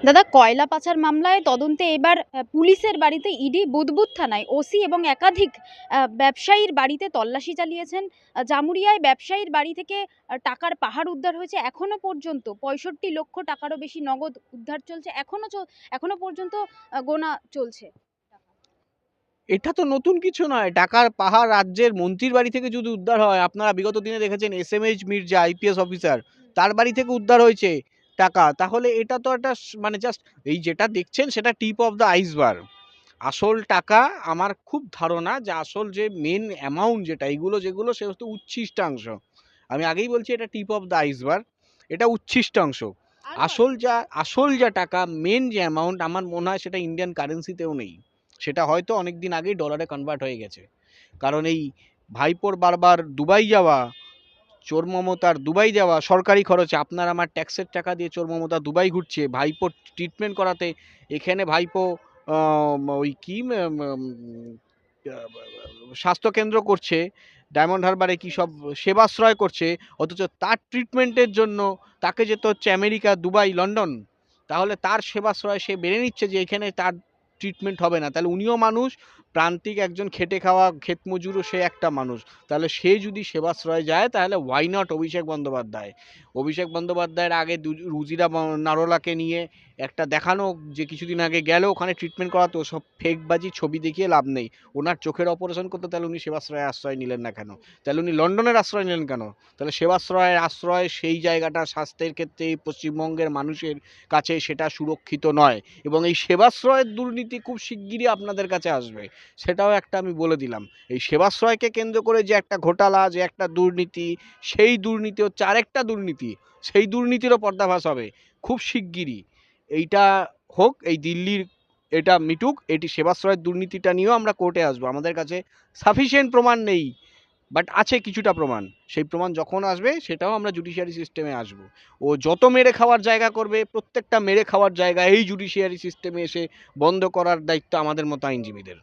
দাদা, কয়লা পাচার মামলায় তদন্তে এবার পুলিশের বাড়িতে ইডি বুদবুদ থানায় ওসি এবং একাধিক ব্যবসায়ীর বাড়িতে তল্লাশি চালিয়েছেন। জামুরিয়ায় ব্যবসায়ীর বাড়ি থেকে টাকার পাহাড় উদ্ধার হয়েছে। এখনো পর্যন্ত 65 লক্ষ টাকারও বেশি নগদ উদ্ধার চলছে। এখনো পর্যন্ত গোনা চলছে। এটা তো নতুন কিছু নয়। টাকার পাহাড় রাজ্যের মন্ত্রীর বাড়ি থেকে যদি উদ্ধার হয়, আপনারা বিগত দিনে দেখেছেন এসএমএইচ মির্জা আইপিএস অফিসার, তার বাড়ি থেকে উদ্ধার হয়েছে টাকা। তাহলে এটা তো একটা মানে জাস্ট এই যেটা দেখছেন সেটা টিপ অফ দ্য আইসবার্গ। আসল টাকা আমার খুব ধারণা যে আসল যে মেন অ্যামাউন্ট যেটা এইগুলো যেগুলো সে হচ্ছে উচ্ছিষ্টাংশ। আমি আগেই বলছি এটা টিপ অফ দ্য আইসবার্গ, এটা উচ্ছিষ্টাংশ। আসল যা টাকা মেন যে অ্যামাউন্ট আমার মনে হয় সেটা ইন্ডিয়ান কারেন্সিতেও নেই, সেটা হয়তো অনেক দিন আগেই ডলারে কনভার্ট হয়ে গেছে। কারণ এই ভাইপোর বারবার দুবাই যাওয়া, চোর মমতার দুবাই যাওয়া সরকারি খরচে, আপনার আমার ট্যাক্সের টাকা দিয়ে চোর মমতা দুবাই ঘুরছে ভাইপোর ট্রিটমেন্ট করাতে। এখানে ভাইপো ওই কি স্বাস্থ্যকেন্দ্র করছে, ডায়মন্ড হারবারে কি সব সেবাশ্রয় করছে, অথচ তার ট্রিটমেন্টের জন্য তাকে যেতে হচ্ছে আমেরিকা, দুবাই, লন্ডন। তাহলে তার সেবাশ্রয় সে বেড়ে নিচ্ছে যে এখানে তার ট্রিটমেন্ট হবে না। তাহলে উনিও মানুষ, প্রান্তিক একজন খেটে খাওয়া ক্ষেত মজুরও সে একটা মানুষ। তাহলে সে যদি সেবাশ্রয় যায় তাহলে ওয়াই নট অভিষেক বন্দ্যোপাধ্যায়? অভিষেক বন্দ্যোপাধ্যায়ের আগে রুজিরা নারোলাকে নিয়ে একটা দেখানো যে কিছুদিন আগে গেল ওখানে ট্রিটমেন্ট করাতো, সব ফেকবাজি ছবি দেখিয়ে লাভ নেই। ওনার চোখের অপারেশন করতে, তাহলে উনি সেবাশ্রয়ের আশ্রয় নিলেন না কেন? তাহলে উনি লন্ডনের আশ্রয় নিলেন কেন? তাহলে সেবাশ্রয়ের আশ্রয় সেই জায়গাটা স্বাস্থ্যের ক্ষেত্রে এই পশ্চিমবঙ্গের মানুষের কাছে সেটা সুরক্ষিত নয়। এবং এই সেবাশ্রয়ের দুর্নীতি খুব শিগগিরই আপনাদের কাছে আসবে, সেটাও একটা আমি বলে দিলাম। এই সেবাশ্রয়কে কেন্দ্র করে যে একটা ঘোটালা, যে একটা দুর্নীতি, সেই দুর্নীতি হচ্ছে আরেকটা দুর্নীতি, সেই দুর্নীতিরও পর্দাফাশ হবে খুব শিগগিরই। এইটা হোক, এই দিল্লির এটা মিটুক, এটি সেবাশ্রয়ের দুর্নীতিটা নিয়েও আমরা কোর্টে আসবো। আমাদের কাছে সাফিসিয়েন্ট প্রমাণ নেই, বাট আছে কিছুটা প্রমাণ। সেই প্রমাণ যখন আসবে সেটাও আমরা জুডিশিয়ারি সিস্টেমে আসবো। ও যত মেরে খাওয়ার জায়গা করবে, প্রত্যেকটা মেরে খাওয়ার জায়গা এই জুডিশিয়ারি সিস্টেমে এসে বন্ধ করার দায়িত্ব আমাদের মতো আইনজীবীদের।